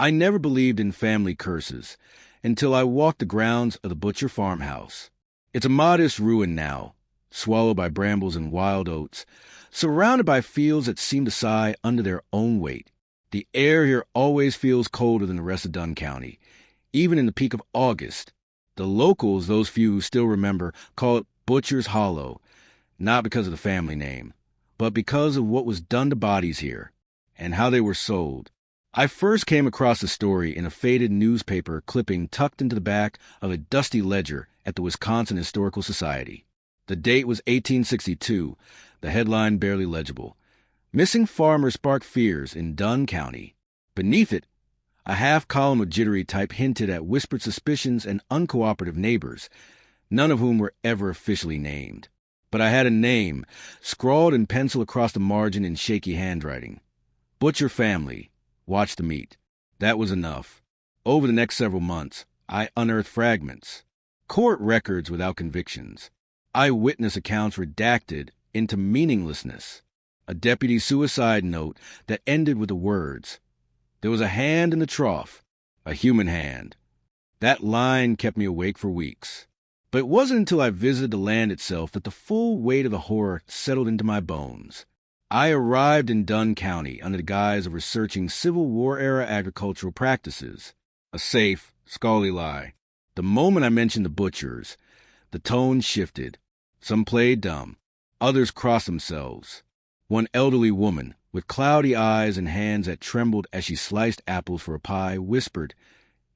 I never believed in family curses until I walked the grounds of the Butcher farmhouse. It's a modest ruin now, swallowed by brambles and wild oats, surrounded by fields that seem to sigh under their own weight. The air here always feels colder than the rest of Dunn County, even in the peak of August. The locals, those few who still remember, call it Butcher's Hollow, not because of the family name, but because of what was done to bodies here, and how they were sold. I first came across the story in a faded newspaper clipping tucked into the back of a dusty ledger at the Wisconsin Historical Society. The date was 1862, the headline barely legible. Missing farmer sparked fears in Dunn County. Beneath it, a half-column of jittery type hinted at whispered suspicions and uncooperative neighbors, none of whom were ever officially named. But I had a name, scrawled in pencil across the margin in shaky handwriting. Butcher family. Watch the meat. That was enough. Over the next several months, I unearthed fragments, court records without convictions, eyewitness accounts redacted into meaninglessness, a deputy suicide note that ended with the words, "There was a hand in the trough, a human hand." That line kept me awake for weeks. But it wasn't until I visited the land itself that the full weight of the horror settled into my bones. I arrived in Dunn County under the guise of researching Civil War-era agricultural practices. A safe, scholarly lie. The moment I mentioned the butchers, the tone shifted. Some played dumb. Others crossed themselves. One elderly woman, with cloudy eyes and hands that trembled as she sliced apples for a pie, whispered,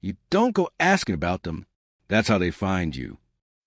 "You don't go asking about them. That's how they find you."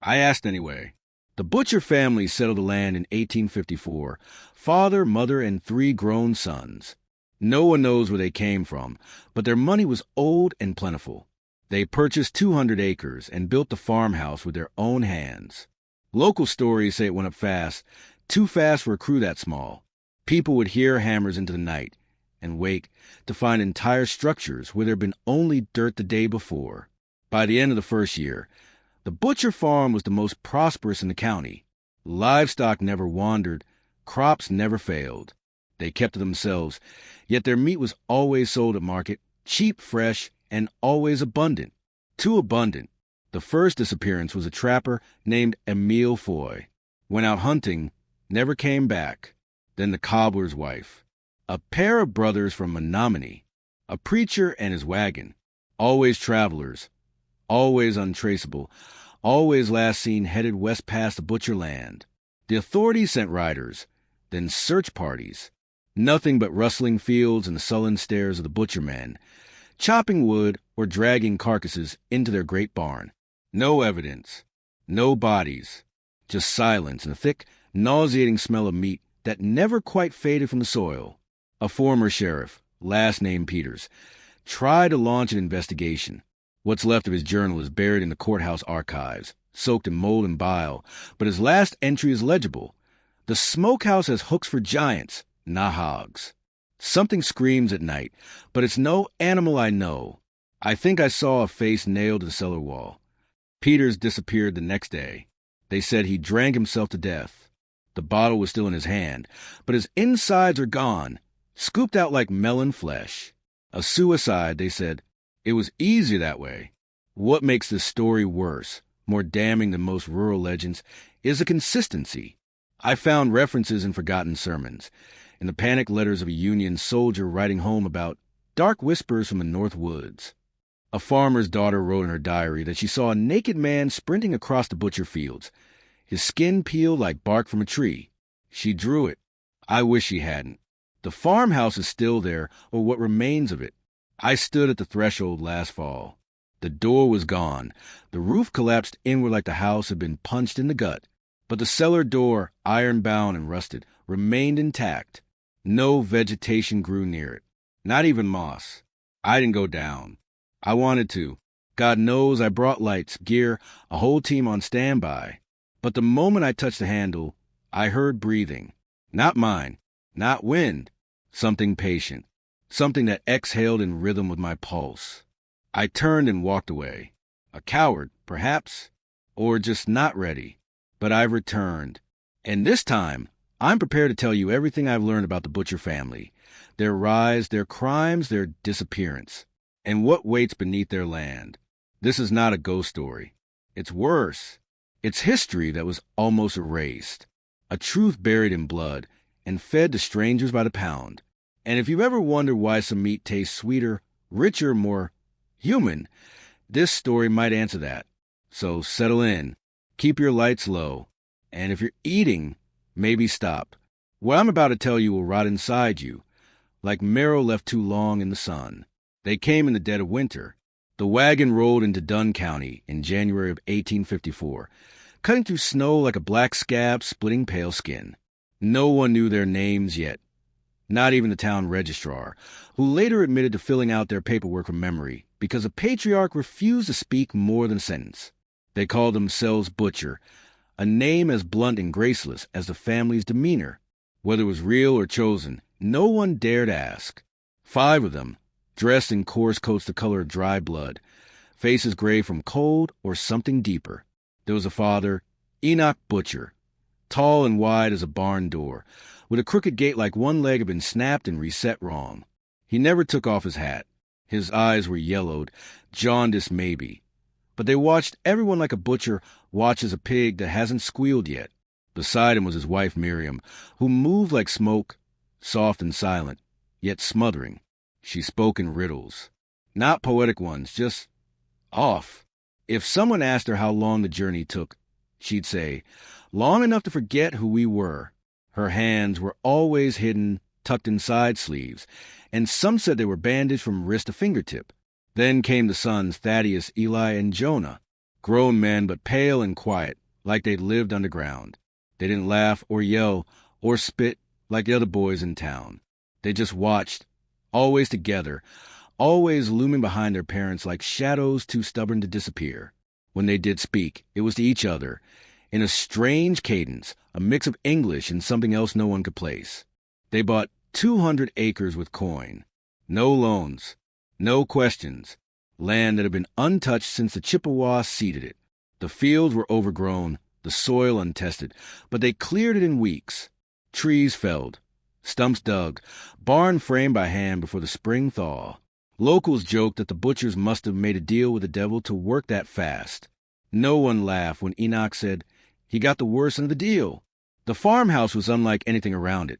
I asked anyway. The Butcher family settled the land in 1854, father, mother, and 3 grown sons. No one knows where they came from, but their money was old and plentiful. They purchased 200 acres and built the farmhouse with their own hands. Local stories say it went up fast, too fast for a crew that small. People would hear hammers into the night and wake to find entire structures where there had been only dirt the day before. By the end of the first year, the Butcher farm was the most prosperous in the county. Livestock never wandered, crops never failed. They kept to themselves, yet their meat was always sold at market, cheap, fresh, and always abundant. Too abundant. The first disappearance was a trapper named Emile Foy. Went out hunting, never came back. Then the cobbler's wife. A pair of brothers from Menominee. A preacher and his wagon. Always travelers. Always untraceable, always last seen headed west past the Butcher land. The authorities sent riders, then search parties. Nothing but rustling fields and the sullen stares of the butcher men, chopping wood or dragging carcasses into their great barn. No evidence, no bodies, just silence and a thick, nauseating smell of meat that never quite faded from the soil. A former sheriff, last name Peters, tried to launch an investigation. What's left of his journal is buried in the courthouse archives, soaked in mold and bile, but his last entry is legible. The Smokehouse has hooks for giants, not hogs. Something screams at night, but it's no animal I know. I think I saw a face nailed to the cellar wall. Peters disappeared the next day. They said he drank himself to death. The bottle was still in his hand, but his insides are gone, scooped out like melon flesh. A suicide, they said. It was easier that way. What makes this story worse, more damning than most rural legends, is the consistency. I found references in forgotten sermons, in the panic letters of a Union soldier writing home about dark whispers from the North Woods. A farmer's daughter wrote in her diary that she saw a naked man sprinting across the butcher fields, his skin peeled like bark from a tree. She drew it. I wish she hadn't. The farmhouse is still there, or what remains of it. I stood at the threshold last fall. The door was gone. The roof collapsed inward like the house had been punched in the gut. But the cellar door, iron-bound and rusted, remained intact. No vegetation grew near it. Not even moss. I didn't go down. I wanted to. God knows I brought lights, gear, a whole team on standby. But the moment I touched the handle, I heard breathing. Not mine. Not wind. Something patient. Something that exhaled in rhythm with my pulse. I turned and walked away. A coward, perhaps, or just not ready. But I've returned. And this time, I'm prepared to tell you everything I've learned about the Butcher family. Their rise, their crimes, their disappearance. and what waits beneath their land. This is not a ghost story. It's worse. It's history that was almost erased, a truth buried in blood and fed to strangers by the pound. And if you've ever wondered why some meat tastes sweeter, richer, more human, this story might answer that. So settle in, keep your lights low, and if you're eating, maybe stop. What I'm about to tell you will rot inside you, like marrow left too long in the sun. They came in the dead of winter. The wagon rolled into Dunn County in January of 1854, cutting through snow like a black scab splitting pale skin. No one knew their names yet, not even the town registrar, who later admitted to filling out their paperwork from memory because the patriarch refused to speak more than a sentence. They called themselves Butcher, a name as blunt and graceless as the family's demeanor. Whether it was real or chosen, no one dared ask. 5 of them, dressed in coarse coats the color of dry blood, faces gray from cold or something deeper. There was a father, Enoch Butcher, tall and wide as a barn door, with a crooked gait like one leg had been snapped and reset wrong. He never took off his hat. His eyes were yellowed, jaundiced maybe. But they watched everyone like a butcher watches a pig that hasn't squealed yet. Beside him was his wife Miriam, who moved like smoke, soft and silent, yet smothering. She spoke in riddles. Not poetic ones, just off. If someone asked her how long the journey took, she'd say, "Long enough to forget who we were." Her hands were always hidden, tucked in side sleeves, and some said they were bandaged from wrist to fingertip. Then came the sons Thaddeus, Eli, and Jonah, grown men but pale and quiet, like they'd lived underground. They didn't laugh or yell or spit like the other boys in town. They just watched, always together, always looming behind their parents like shadows too stubborn to disappear. When they did speak, it was to each other, in a strange cadence, a mix of English and something else no one could place. They bought 200 acres with coin. No loans, no questions. Land that had been untouched since the Chippewas seeded it. The fields were overgrown, the soil untested, but they cleared it in weeks. Trees felled, stumps dug, barn framed by hand before the spring thaw. Locals joked that the butchers must have made a deal with the devil to work that fast. No one laughed when Enoch said he got the worst end of the deal. The farmhouse was unlike anything around it.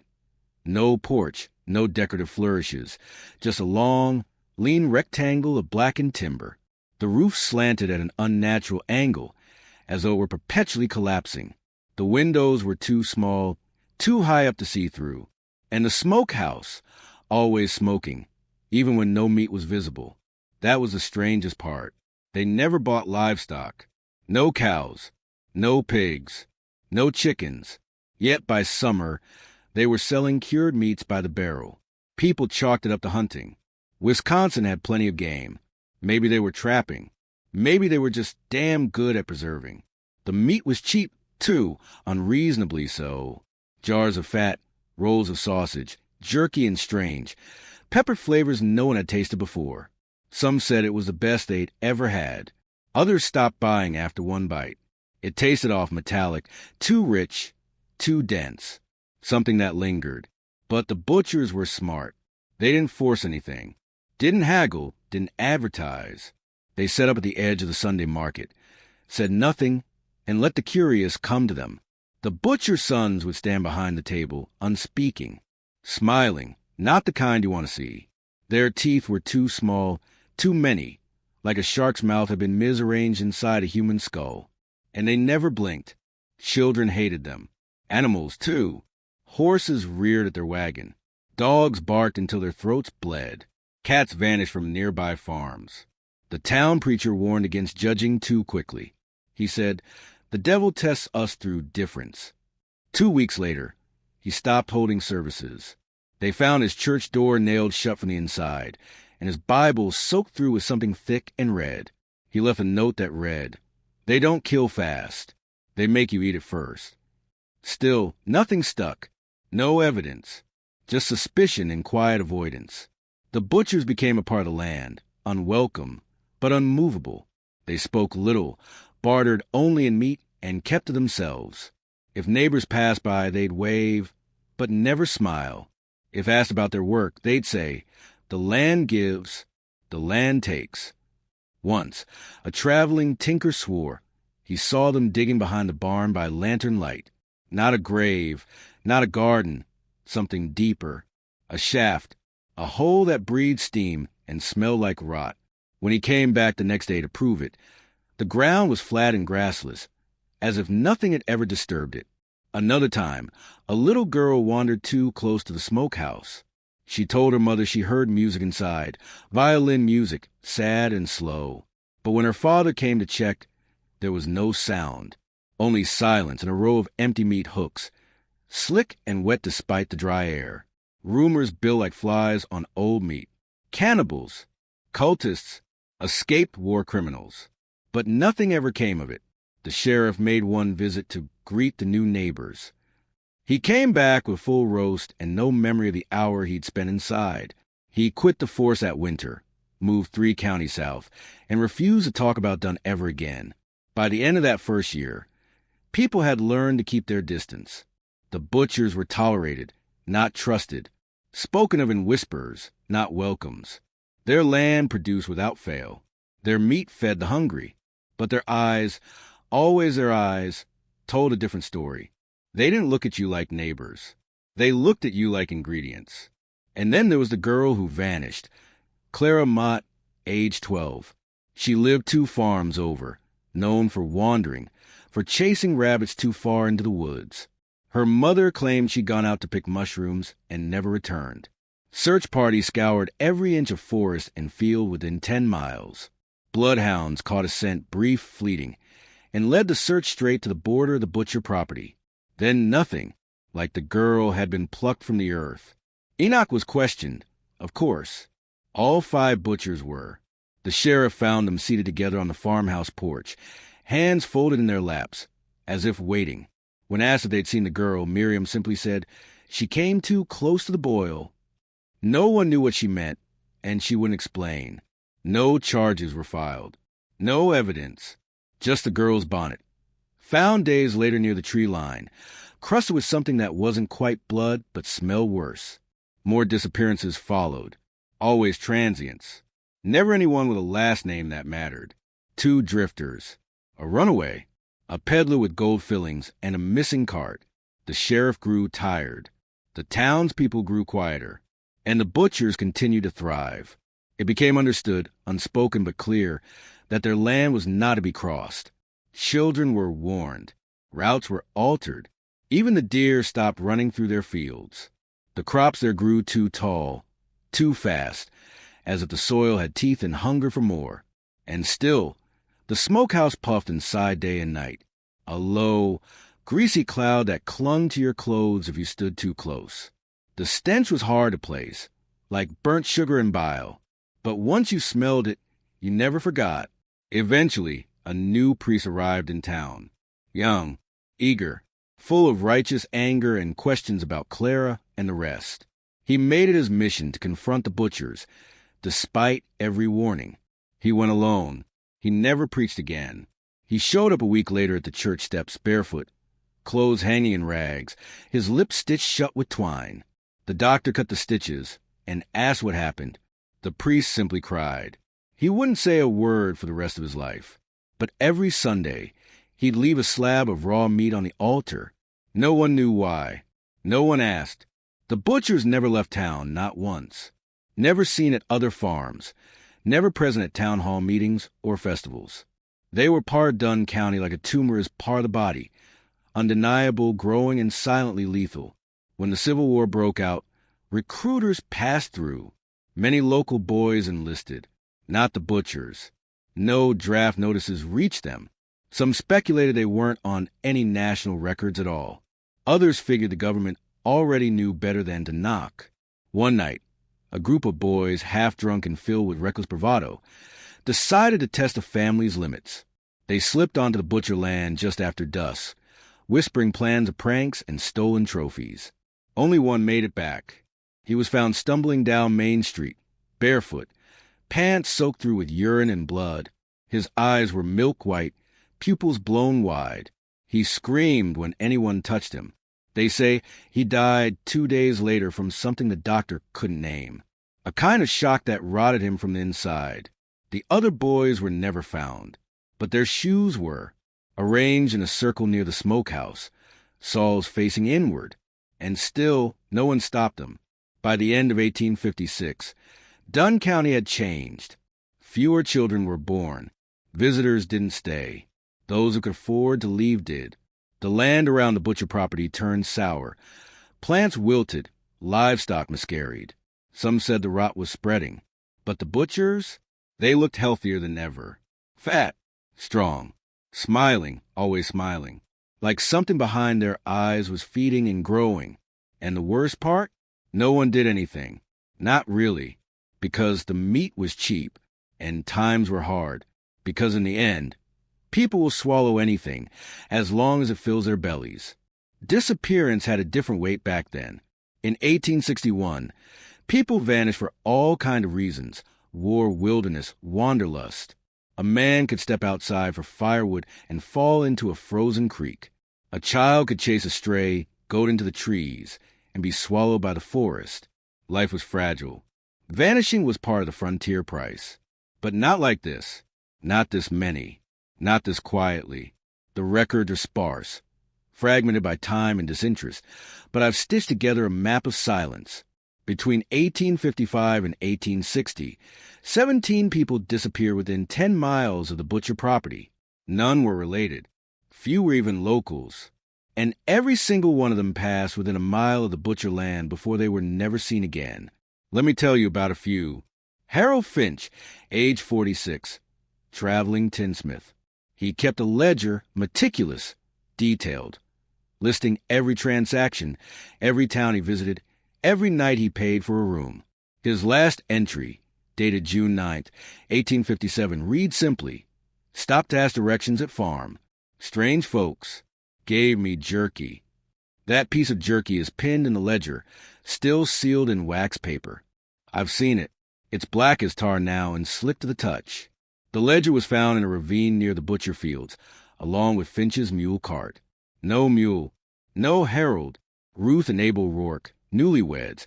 No porch, no decorative flourishes, just a long, lean rectangle of blackened timber. The roof slanted at an unnatural angle, as though it were perpetually collapsing. The windows were too small, too high up to see through. And the smokehouse, always smoking, even when no meat was visible. That was the strangest part. They never bought livestock. No cows, no pigs, no chickens. Yet by summer, they were selling cured meats by the barrel. People chalked it up to hunting. Wisconsin had plenty of game. Maybe they were trapping. Maybe they were just damn good at preserving. The meat was cheap, too, unreasonably so. Jars of fat, rolls of sausage, jerky and strange. Pepper flavors no one had tasted before. Some said it was the best they'd ever had. Others stopped buying after one bite. It tasted off metallic, too rich, too dense. Something that lingered. But the butchers were smart. They didn't force anything. Didn't haggle, didn't advertise. They set up at the edge of the Sunday market, said nothing, and let the curious come to them. The butcher's sons would stand behind the table, unspeaking, smiling, not the kind you want to see. Their teeth were too small, too many, like a shark's mouth had been misarranged inside a human skull. And they never blinked. Children hated them. Animals, too. Horses reared at their wagon. Dogs barked until their throats bled. Cats vanished from nearby farms. The town preacher warned against judging too quickly. He said, "The devil tests us through difference." 2 weeks later, he stopped holding services. They found his church door nailed shut from the inside, and his Bible soaked through with something thick and red. He left a note that read, "They don't kill fast. They make you eat it first." Still, nothing stuck. No evidence. Just suspicion and quiet avoidance. The butchers became a part of the land, unwelcome, but unmovable. They spoke little, bartered only in meat, and kept to themselves. If neighbors passed by, they'd wave, but never smile. If asked about their work, they'd say, "The land gives, The land takes. Once, a traveling tinker swore he saw them digging behind the barn by lantern light. Not a grave, not a garden, something deeper. A shaft, a hole that breathed steam and smelled like rot. When he came back the next day to prove it, the ground was flat and grassless, as if nothing had ever disturbed it. Another time, a little girl wandered too close to the smokehouse. She told her mother she heard music inside, violin music, sad and slow. But when her father came to check, there was no sound, only silence and a row of empty meat hooks, slick and wet despite the dry air. Rumors built like flies on old meat. Cannibals, cultists, escaped war criminals. But nothing ever came of it. The sheriff made one visit to greet the new neighbors. He came back with full roast and no memory of the hour he'd spent inside. He quit the force that winter, moved 3 counties south, and refused to talk about Dunn ever again. By the end of that first year, people had learned to keep their distance. The butchers were tolerated, not trusted, spoken of in whispers, not welcomes. Their land produced without fail. Their meat fed the hungry. But their eyes, always their eyes, told a different story. They didn't look at you like neighbors. They looked at you like ingredients. And then there was the girl who vanished, Clara Mott, age 12. She lived 2 farms over, known for wandering, for chasing rabbits too far into the woods. Her mother claimed she'd gone out to pick mushrooms and never returned. Search parties scoured every inch of forest and field within 10 miles. Bloodhounds caught a scent brief, fleeting, and led the search straight to the border of the butcher property. Then nothing, like the girl had been plucked from the earth. Enoch was questioned, of course. All 5 butchers were. The sheriff found them seated together on the farmhouse porch, hands folded in their laps, as if waiting. When asked if they'd seen the girl, Miriam simply said, "She came too close to the boil." No one knew what she meant, and she wouldn't explain. No charges were filed. No evidence. Just the girl's bonnet. Found days later near the tree line, crusted with something that wasn't quite blood but smelled worse. More disappearances followed. Always transients. Never anyone with a last name that mattered. 2 drifters. A runaway. A peddler with gold fillings and a missing cart. The sheriff grew tired. The townspeople grew quieter. And the butchers continued to thrive. It became understood, unspoken but clear, that their land was not to be crossed. Children were warned. Routes were altered. Even the deer stopped running through their fields. The crops there grew too tall, too fast, as if the soil had teeth and hunger for more. And still, the smokehouse puffed inside day and night, a low, greasy cloud that clung to your clothes if you stood too close. The stench was hard to place, like burnt sugar and bile. But once you smelled it, you never forgot. Eventually, a new priest arrived in town. Young, eager, full of righteous anger and questions about Clara and the rest. He made it his mission to confront the butchers, despite every warning. He went alone. He never preached again. He showed up a week later at the church steps barefoot, clothes hanging in rags, his lips stitched shut with twine. The doctor cut the stitches and asked what happened. The priest simply cried. He wouldn't say a word for the rest of his life. But every Sunday, he'd leave a slab of raw meat on the altar. No one knew why. No one asked. The butchers never left town, not once. Never seen at other farms. Never present at town hall meetings or festivals. They were part Dunn County like a tumor is part of the body, undeniable, growing, and silently lethal. When the Civil War broke out, recruiters passed through. Many local boys enlisted, not the butchers. No draft notices reached them. Some speculated they weren't on any national records at all. Others figured the government already knew better than to knock. One night, a group of boys, half drunk and filled with reckless bravado, decided to test a family's limits. They slipped onto the butcher land just after dusk, whispering plans of pranks and stolen trophies. Only one made it back. He was found stumbling down Main Street, barefoot, pants soaked through with urine and blood. His eyes were milk white, pupils blown wide. He screamed when anyone touched him. They say he died 2 days later from something the doctor couldn't name. a kind of shock that rotted him from the inside. The other boys were never found, but their shoes were, arranged in a circle near the smokehouse, soles facing inward, and still no one stopped them. By the end of 1856, Dunn County had changed. Fewer children were born. Visitors didn't stay. Those who could afford to leave did. The land around the butcher property turned sour. Plants wilted. Livestock miscarried. Some said the rot was spreading. But the butchers, they looked healthier than ever. Fat, strong, smiling, always smiling. Like something behind their eyes was feeding and growing. And the worst part? No one did anything. Not really. Because the meat was cheap, and times were hard. Because in the end, people will swallow anything, as long as it fills their bellies. Disappearance had a different weight back then. In 1861, people vanished for all kinds of reasons: war, wilderness, wanderlust. A man could step outside for firewood and fall into a frozen creek. A child could chase a stray goat into the trees and be swallowed by the forest. Life was fragile. Vanishing was part of the frontier price. But not like this. Not this many. Not this quietly. The records are sparse, fragmented by time and disinterest, but I've stitched together a map of silence. Between 1855 and 1860, 17 people disappeared within 10 miles of the butcher property. None were related. Few were even locals. And every single one of them passed within a mile of the butcher land before they were never seen again. Let me tell you about a few. Harold Finch, age 46, traveling tinsmith. He kept a ledger, meticulous, detailed, listing every transaction, every town he visited, every night he paid for a room. His last entry, dated June 9th, 1857, reads simply, "Stopped to ask directions at farm. Strange folks. Gave me jerky." That piece of jerky is pinned in the ledger, still sealed in wax paper. I've seen it. It's black as tar now and slick to the touch. The ledger was found in a ravine near the butcher fields, along with Finch's mule cart. No mule. No Harold. Ruth and Abel Rourke, newlyweds,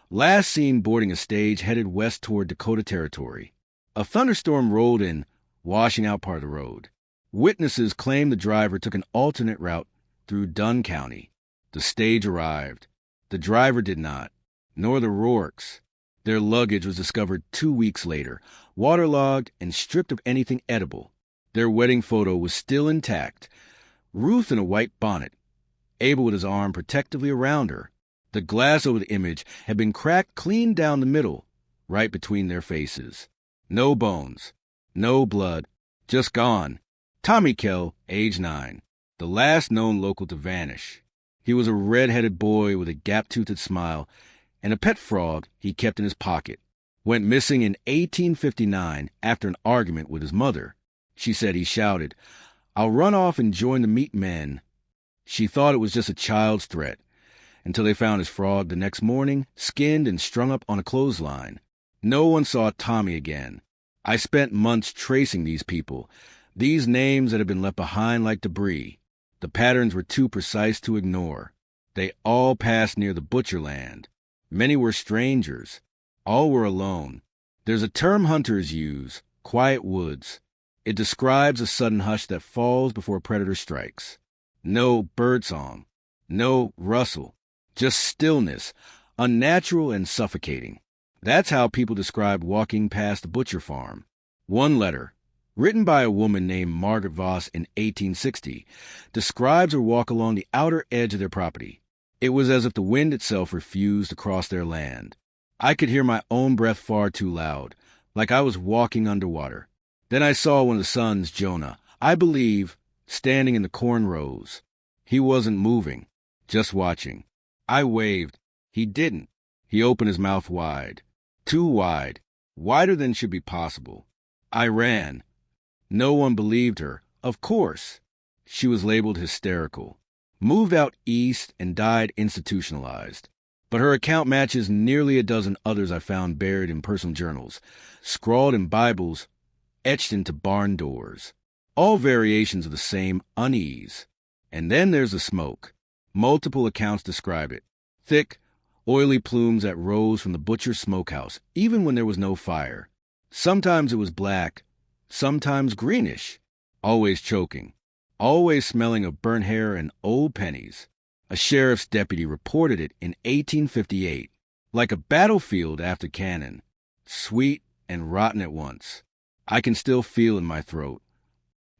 last seen boarding a stage headed west toward Dakota Territory. A thunderstorm rolled in, washing out part of the road. Witnesses claim the driver took an alternate route through Dunn County. The stage arrived. The driver did not, nor the Rourkes. Their luggage was discovered 2 weeks later, waterlogged and stripped of anything edible. Their wedding photo was still intact. Ruth in a white bonnet, Abel with his arm protectively around her. The glass over the image had been cracked clean down the middle, right between their faces. No bones, no blood, just gone. Tommy Kell, age 9, the last known local to vanish. He was a red-headed boy with a gap-toothed smile and a pet frog he kept in his pocket. Went missing in 1859 after an argument with his mother. She said he shouted, "I'll run off and join the meat men." She thought it was just a child's threat, until they found his frog the next morning, skinned and strung up on a clothesline. No one saw Tommy again. I spent months tracing these people, these names that had been left behind like debris. The patterns were too precise to ignore. They all passed near the butcher land. Many were strangers. All were alone. There's a term hunters use, quiet woods. It describes a sudden hush that falls before a predator strikes. No birdsong, no rustle, just stillness, unnatural and suffocating. That's how people described walking past the butcher farm. One letter, written by a woman named Margaret Voss in 1860, describes her walk along the outer edge of their property. It was as if the wind itself refused to cross their land. I could hear my own breath far too loud, like I was walking underwater. Then I saw one of the sons, Jonah, I believe, standing in the corn rows. He wasn't moving, just watching. I waved. He didn't. He opened his mouth wide. Too wide. Wider than should be possible. I ran. No one believed her. Of course. She was labeled hysterical. Moved out east and died institutionalized. But her account matches nearly a dozen others I found buried in personal journals, scrawled in Bibles, etched into barn doors. All variations of the same unease. And then there's the smoke. Multiple accounts describe it. Thick, oily plumes that rose from the butcher's smokehouse, even when there was no fire. Sometimes it was black, sometimes greenish, always choking, always smelling of burnt hair and old pennies. A sheriff's deputy reported it in 1858, like a battlefield after cannon, sweet and rotten at once. I can still feel in my throat.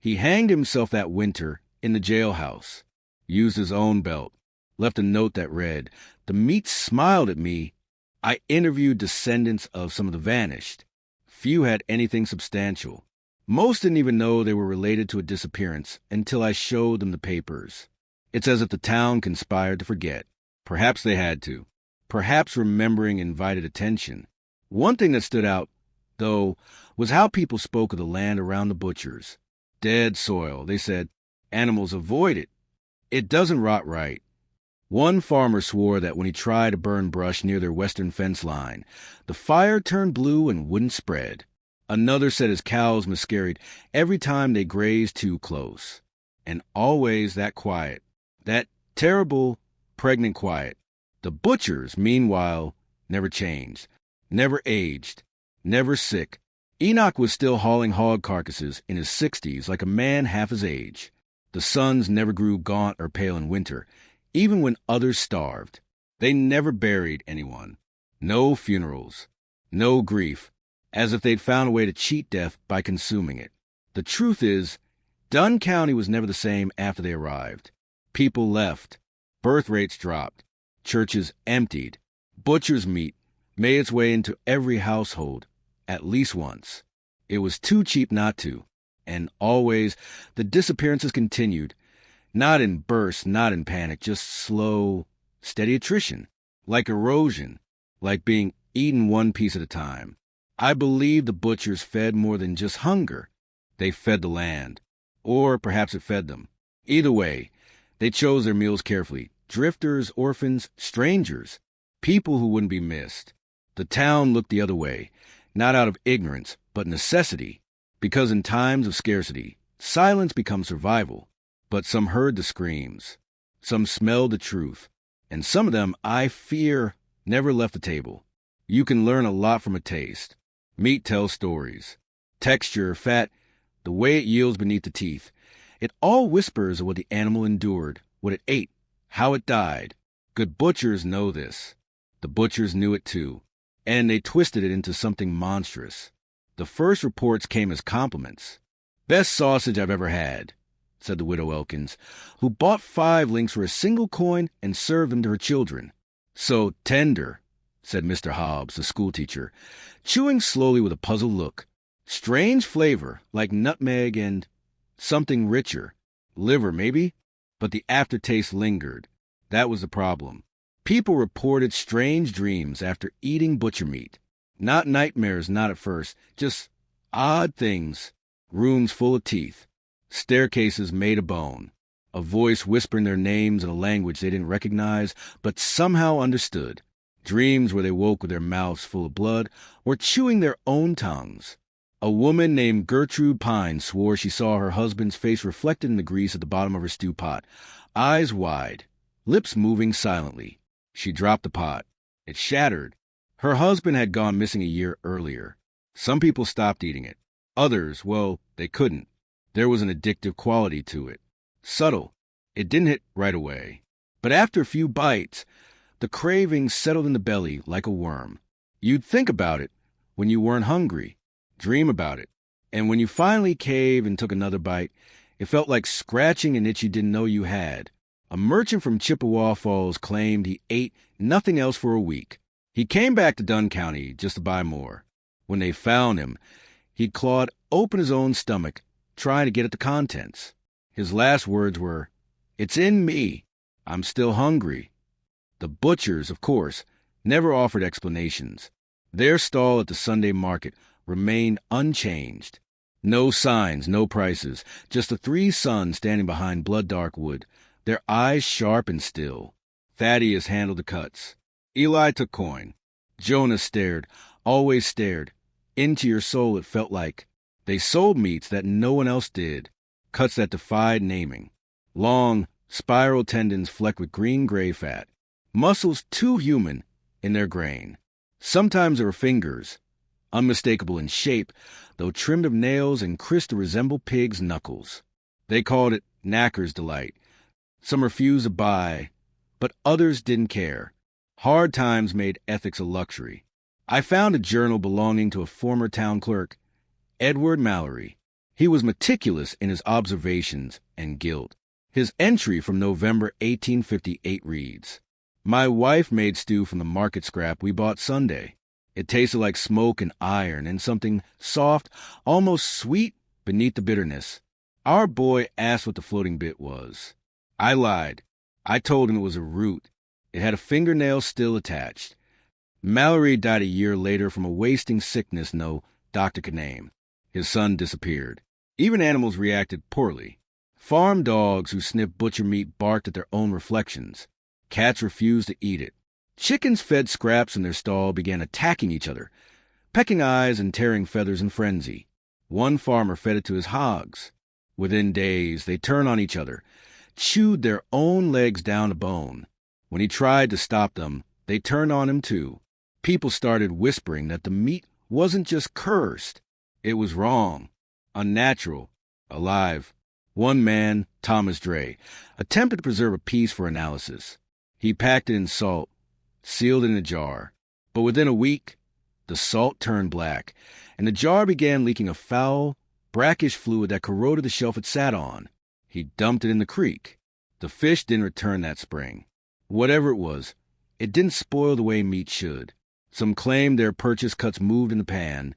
He hanged himself that winter in the jailhouse, used his own belt, left a note that read, "The meat smiled at me." I interviewed descendants of some of the vanished. Few had anything substantial. Most didn't even know they were related to a disappearance until I showed them the papers. It's as if the town conspired to forget. Perhaps they had to. Perhaps remembering invited attention. One thing that stood out, though, was how people spoke of the land around the butchers. Dead soil, they said. Animals avoid it. It doesn't rot right. One farmer swore that when he tried to burn brush near their western fence line, the fire turned blue and wouldn't spread. Another said his cows miscarried every time they grazed too close. And always that quiet. That terrible, pregnant quiet. The butchers, meanwhile, never changed, never aged, never sick. Enoch was still hauling hog carcasses in his 60s like a man half his age. The sons never grew gaunt or pale in winter, even when others starved. They never buried anyone. No funerals. No grief, as if they'd found a way to cheat death by consuming it. The truth is, Dunn County was never the same after they arrived. People left. Birth rates dropped. Churches emptied. Butcher's meat made its way into every household, at least once. It was too cheap not to. And always, the disappearances continued. Not in bursts, not in panic, just slow, steady attrition. Like erosion. Like being eaten one piece at a time. I believe the butchers fed more than just hunger. They fed the land. Or perhaps it fed them. Either way, they chose their meals carefully. Drifters, orphans, strangers, people who wouldn't be missed. The town looked the other way, not out of ignorance, but necessity, because in times of scarcity, silence becomes survival. But some heard the screams, some smelled the truth, and some of them, I fear, never left the table. You can learn a lot from a taste. Meat tells stories. Texture, fat, the way it yields beneath the teeth. It all whispers of what the animal endured, what it ate, how it died. Good butchers know this. The butchers knew it too, and they twisted it into something monstrous. The first reports came as compliments. "Best sausage I've ever had," said the widow Elkins, who bought 5 links for a single coin and served them to her children. "So tender," said Mr. Hobbs, the schoolteacher, chewing slowly with a puzzled look. "Strange flavor, like nutmeg and something richer. Liver, maybe?" But the aftertaste lingered. That was the problem. People reported strange dreams after eating butcher meat. Not nightmares, not at first, just odd things. Rooms full of teeth. Staircases made of bone. A voice whispering their names in a language they didn't recognize, but somehow understood. Dreams where they woke with their mouths full of blood, or chewing their own tongues. A woman named Gertrude Pine swore she saw her husband's face reflected in the grease at the bottom of her stew pot, eyes wide, lips moving silently. She dropped the pot. It shattered. Her husband had gone missing a year earlier. Some people stopped eating it. Others, well, they couldn't. There was an addictive quality to it. Subtle. It didn't hit right away. But after a few bites, the craving settled in the belly like a worm. You'd think about it when you weren't hungry. Dream about it. And when you finally caved and took another bite, it felt like scratching an itch you didn't know you had. A merchant from Chippewa Falls claimed he ate nothing else for a week. He came back to Dunn County just to buy more. When they found him, he clawed open his own stomach, trying to get at the contents. His last words were, "It's in me. I'm still hungry." The butchers, of course, never offered explanations. Their stall at the Sunday market remained unchanged. No signs, no prices, just the 3 sons standing behind blood-dark wood, their eyes sharp and still. Thaddeus handled the cuts. Eli took coin. Jonah stared, always stared. Into your soul it felt like. They sold meats that no one else did, cuts that defied naming. Long, spiral tendons flecked with green-gray fat. Muscles too human, in their grain. Sometimes there were fingers, unmistakable in shape, though trimmed of nails and crisp to resemble pigs' knuckles. They called it knacker's delight. Some refused to buy, but others didn't care. Hard times made ethics a luxury. I found a journal belonging to a former town clerk, Edward Mallory. He was meticulous in his observations and guilt. His entry from November 1858 reads, "My wife made stew from the market scrap we bought Sunday. It tasted like smoke and iron and something soft, almost sweet beneath the bitterness. Our boy asked what the floating bit was. I lied. I told him it was a root. It had a fingernail still attached. Mallory died a year later from a wasting sickness no doctor could name. His son disappeared. Even animals reacted poorly. Farm dogs who sniffed butcher meat barked at their own reflections. Cats refused to eat it. Chickens fed scraps in their stall began attacking each other, pecking eyes and tearing feathers in frenzy. One farmer fed it to his hogs. Within days, they turned on each other, chewed their own legs down to bone. When he tried to stop them, they turned on him too. People started whispering that the meat wasn't just cursed. It was wrong, unnatural, alive. One man, Thomas Dre, attempted to preserve a piece for analysis. He packed it in salt, sealed it in a jar. But within a week, the salt turned black, and the jar began leaking a foul, brackish fluid that corroded the shelf it sat on. He dumped it in the creek. The fish didn't return that spring. Whatever it was, it didn't spoil the way meat should. Some claimed their purchase cuts moved in the pan,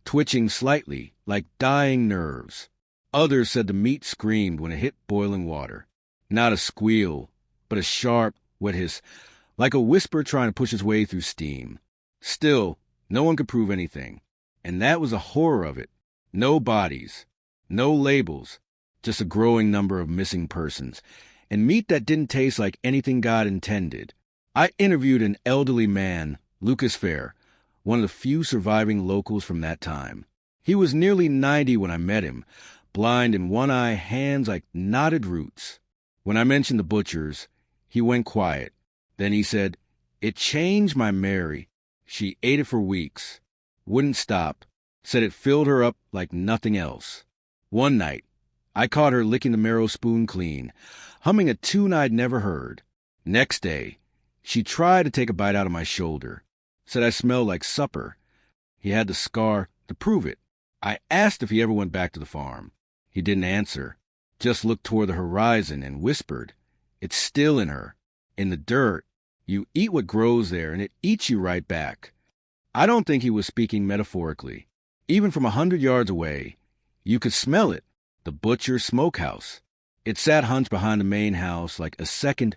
twitching slightly, like dying nerves. Others said the meat screamed when it hit boiling water. Not a squeal, but a sharp, wet hiss, like a whisper trying to push its way through steam. Still, no one could prove anything. And that was the horror of it. No bodies, no labels, just a growing number of missing persons, and meat that didn't taste like anything God intended. I interviewed an elderly man, Lucas Fair, one of the few surviving locals from that time. He was nearly 90 when I met him, blind in one eye, hands like knotted roots. When I mentioned the butchers, he went quiet. Then he said, "It changed my Mary. She ate it for weeks. Wouldn't stop. Said it filled her up like nothing else. One night, I caught her licking the marrow spoon clean, humming a tune I'd never heard. Next day, she tried to take a bite out of my shoulder. Said I smelled like supper. He had the scar to prove it. I asked if he ever went back to the farm. He didn't answer, just looked toward the horizon and whispered, 'It's still in her, in the dirt. You eat what grows there, and it eats you right back.' I don't think he was speaking metaphorically. Even from 100 yards away, you could smell it, the butcher's smokehouse. It sat hunched behind the main house like a second,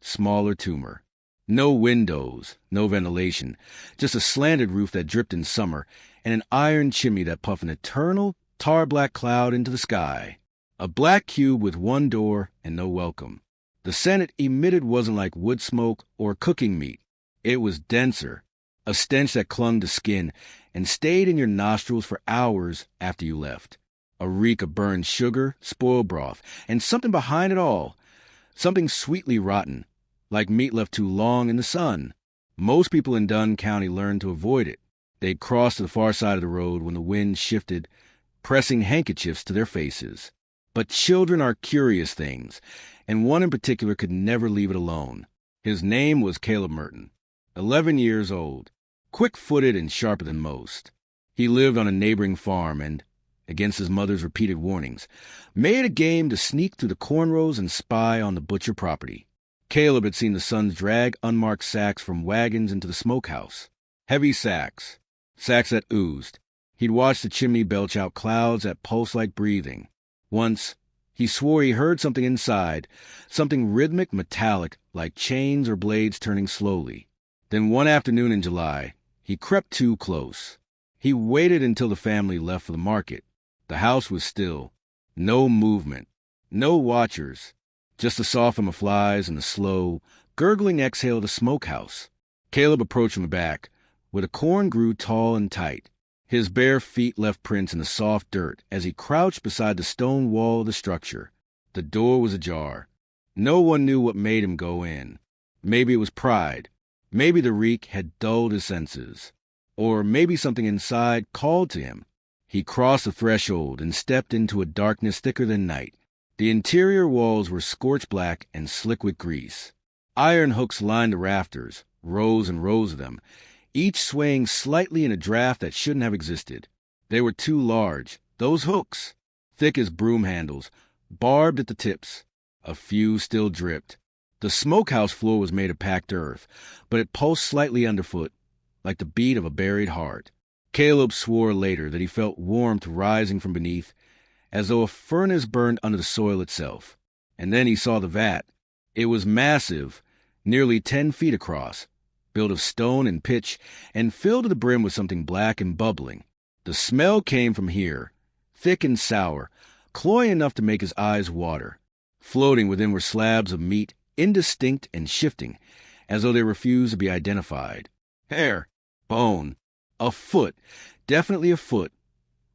smaller tumor. No windows, no ventilation, just a slanted roof that dripped in summer, and an iron chimney that puffed an eternal, tar-black cloud into the sky. A black cube with one door and no welcome. The scent it emitted wasn't like wood smoke or cooking meat. It was denser, a stench that clung to skin and stayed in your nostrils for hours after you left. A reek of burned sugar, spoiled broth, and something behind it all, something sweetly rotten, like meat left too long in the sun. Most people in Dunn County learned to avoid it. They'd cross to the far side of the road when the wind shifted, pressing handkerchiefs to their faces. But children are curious things, and one in particular could never leave it alone. His name was Caleb Merton, 11 years old, quick-footed and sharper than most. He lived on a neighboring farm and, against his mother's repeated warnings, made a game to sneak through the corn rows and spy on the butcher property. Caleb had seen the sons drag unmarked sacks from wagons into the smokehouse. Heavy sacks that oozed. He'd watched the chimney belch out clouds that pulsed like breathing. Once, he swore he heard something inside, something rhythmic, metallic, like chains or blades turning slowly. Then one afternoon in July, he crept too close. He waited until the family left for the market. The house was still. No movement. No watchers. Just the soft hum of flies and the slow, gurgling exhale of the smokehouse. Caleb approached from the back, where the corn grew tall and tight. His bare feet left prints in the soft dirt as he crouched beside the stone wall of the structure. The door was ajar. No one knew what made him go in. Maybe it was pride. Maybe the reek had dulled his senses. Or maybe something inside called to him. He crossed the threshold and stepped into a darkness thicker than night. The interior walls were scorched black and slick with grease. Iron hooks lined the rafters, rows and rows of them, each swaying slightly in a draft that shouldn't have existed. They were too large, those hooks, thick as broom handles, barbed at the tips. A few still dripped. The smokehouse floor was made of packed earth, but it pulsed slightly underfoot, like the beat of a buried heart. Caleb swore later that he felt warmth rising from beneath, as though a furnace burned under the soil itself. And then he saw the vat. It was massive, nearly 10 feet across, built of stone and pitch, and filled to the brim with something black and bubbling. The smell came from here, thick and sour, cloying enough to make his eyes water. Floating within were slabs of meat, indistinct and shifting, as though they refused to be identified. Hair, bone, a foot, definitely a foot,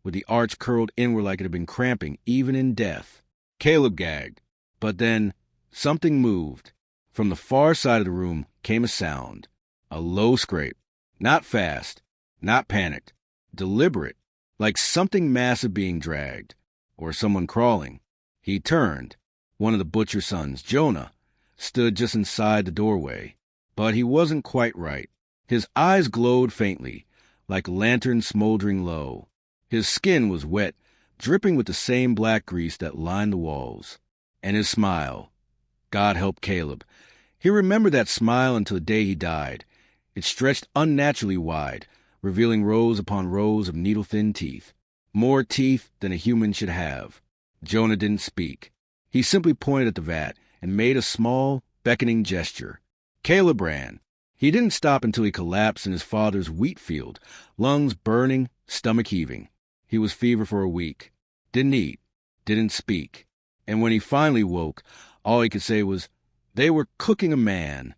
with the arch curled inward like it had been cramping even in death. Caleb gagged, but then something moved. From the far side of the room came a sound, a low scrape, not fast, not panicked, deliberate, like something massive being dragged, or someone crawling. He turned. One of the butcher's sons, Jonah, stood just inside the doorway, but he wasn't quite right. His eyes glowed faintly, like lanterns smoldering low. His skin was wet, dripping with the same black grease that lined the walls. And his smile. God help Caleb. He remembered that smile until the day he died. It stretched unnaturally wide, revealing rows upon rows of needle-thin teeth. More teeth than a human should have. Jonah didn't speak. He simply pointed at the vat and made a small, beckoning gesture. Caleb ran. He didn't stop until he collapsed in his father's wheat field, lungs burning, stomach heaving. He was fever for a week. Didn't eat. Didn't speak. And when he finally woke, all he could say was, "They were cooking a man."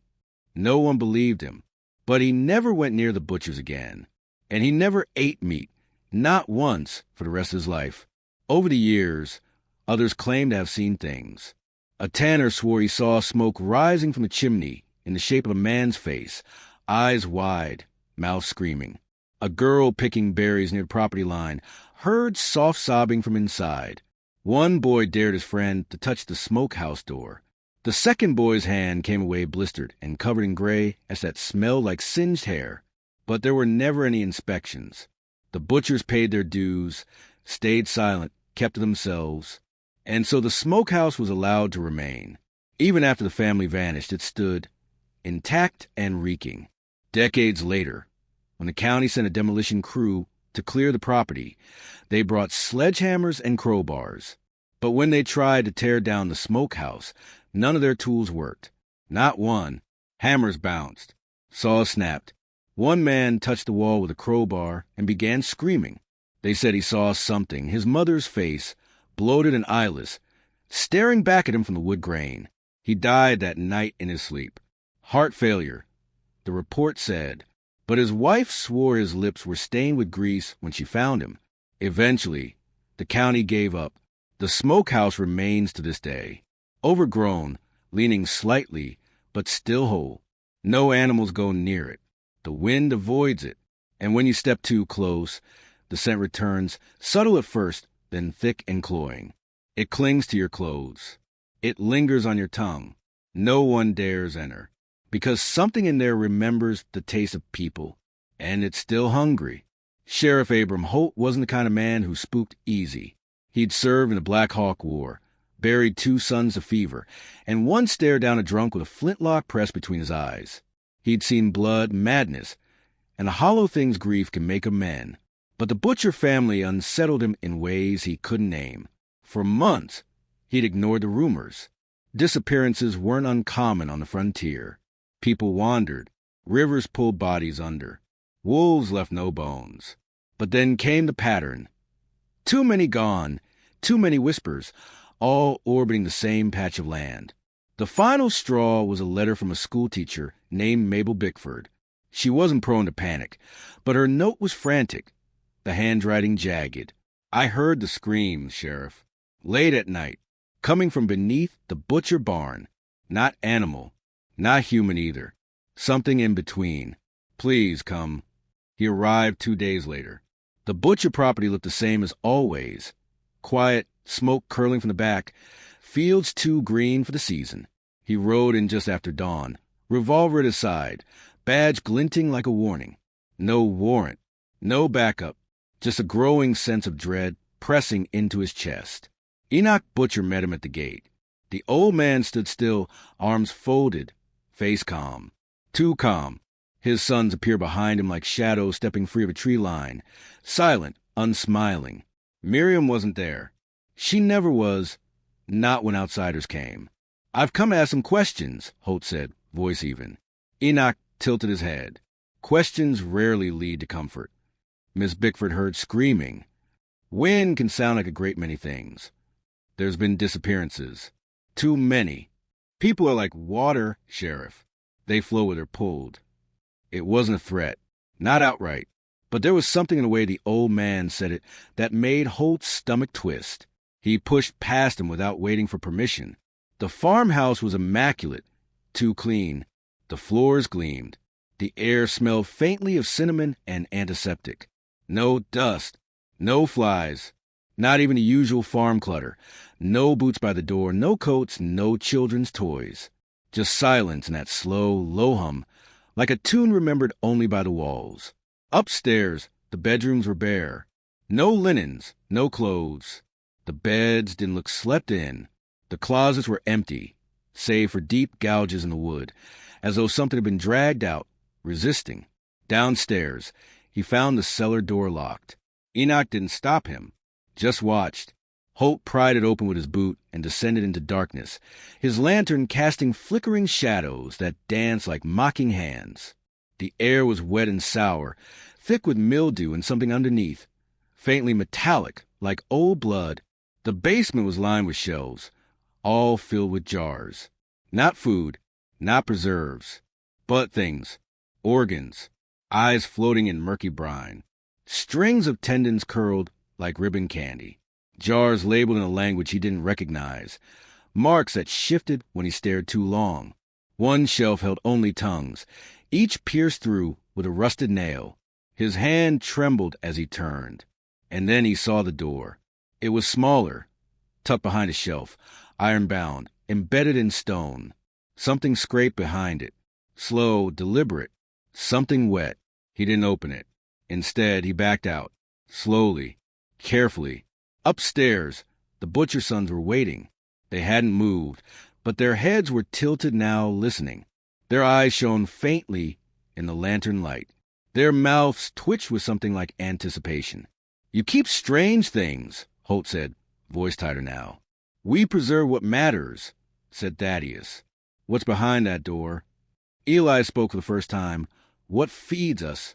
No one believed him. But he never went near the butchers again. And he never ate meat, not once, for the rest of his life. Over the years, others claimed to have seen things. A tanner swore he saw smoke rising from the chimney in the shape of a man's face, eyes wide, mouth screaming. A girl picking berries near the property line heard soft sobbing from inside. One boy dared his friend to touch the smokehouse door. The second boy's hand came away blistered and covered in gray as that smelled like singed hair. But there were never any inspections. The butchers paid their dues, stayed silent, kept to themselves. And so the smokehouse was allowed to remain. Even after the family vanished, it stood, intact and reeking. Decades later, when the county sent a demolition crew to clear the property, they brought sledgehammers and crowbars. But when they tried to tear down the smokehouse, none of their tools worked. Not one. Hammers bounced. Saws snapped. One man touched the wall with a crowbar and began screaming. They said he saw something, his mother's face, bloated and eyeless, staring back at him from the wood grain. He died that night in his sleep. Heart failure, the report said. But his wife swore his lips were stained with grease when she found him. Eventually, the county gave up. The smokehouse remains to this day. Overgrown, leaning slightly, but still whole. No animals go near it. The wind avoids it. And when you step too close, the scent returns, subtle at first, then thick and cloying. It clings to your clothes. It lingers on your tongue. No one dares enter, because something in there remembers the taste of people, and it's still hungry. Sheriff Abram Holt wasn't the kind of man who spooked easy. He'd served in the Black Hawk War, buried 2 sons of fever, and once stared down a drunk with a flintlock pressed between his eyes. He'd seen blood, madness, and a hollow thing's grief can make a man. But the Butcher family unsettled him in ways he couldn't name. For months, he'd ignored the rumors. Disappearances weren't uncommon on the frontier. People wandered. Rivers pulled bodies under. Wolves left no bones. But then came the pattern. Too many gone, too many whispers, all orbiting the same patch of land. The final straw was a letter from a schoolteacher named Mabel Bickford. She wasn't prone to panic, but her note was frantic, the handwriting jagged. I heard the screams, Sheriff, late at night, coming from beneath the butcher barn. Not animal, not human either. Something in between. Please come. He arrived 2 days later. The butcher property looked the same as always. Quiet, smoke curling from the back, fields too green for the season. He rode in just after dawn, revolver at his side, badge glinting like a warning. No warrant, no backup, just a growing sense of dread pressing into his chest. Enoch Butcher met him at the gate. The old man stood still, arms folded, face calm. Too calm. His sons appear behind him like shadows stepping free of a tree line, silent, unsmiling. Miriam wasn't there. She never was, not when outsiders came. "I've come to ask some questions," Holt said, voice even. Enoch tilted his head. Questions rarely lead to comfort. Miss Bickford heard screaming. Wind can sound like a great many things. There's been disappearances. Too many. People are like water, Sheriff. They flow where they're pulled. It wasn't a threat. Not outright. But there was something in the way the old man said it that made Holt's stomach twist. He pushed past him without waiting for permission. The farmhouse was immaculate. Too clean. The floors gleamed. The air smelled faintly of cinnamon and antiseptic. No dust. No flies. Not even the usual farm clutter. No boots by the door, no coats, no children's toys. Just silence and that slow, low hum, like a tune remembered only by the walls. Upstairs, the bedrooms were bare. No linens, no clothes. The beds didn't look slept in. The closets were empty, save for deep gouges in the wood, as though something had been dragged out, resisting. Downstairs, he found the cellar door locked. Enoch didn't stop him, just watched. Holt pried it open with his boot and descended into darkness, his lantern casting flickering shadows that danced like mocking hands. The air was wet and sour, thick with mildew and something underneath, faintly metallic, like old blood. The basement was lined with shelves, all filled with jars. Not food, not preserves, but things, organs, eyes floating in murky brine. Strings of tendons curled like ribbon candy. Jars labeled in a language he didn't recognize. Marks that shifted when he stared too long. One shelf held only tongues, each pierced through with a rusted nail. His hand trembled as he turned. And then he saw the door. It was smaller, tucked behind a shelf, iron-bound, embedded in stone. Something scraped behind it. Slow, deliberate. Something wet. He didn't open it. Instead, he backed out. Slowly, carefully. Upstairs, the butcher sons were waiting. They hadn't moved, but their heads were tilted now, listening. Their eyes shone faintly in the lantern light. Their mouths twitched with something like anticipation. "You keep strange things," Holt said, voice tighter now. "We preserve what matters," said Thaddeus. "What's behind that door?" Eli spoke for the first time. "What feeds us?"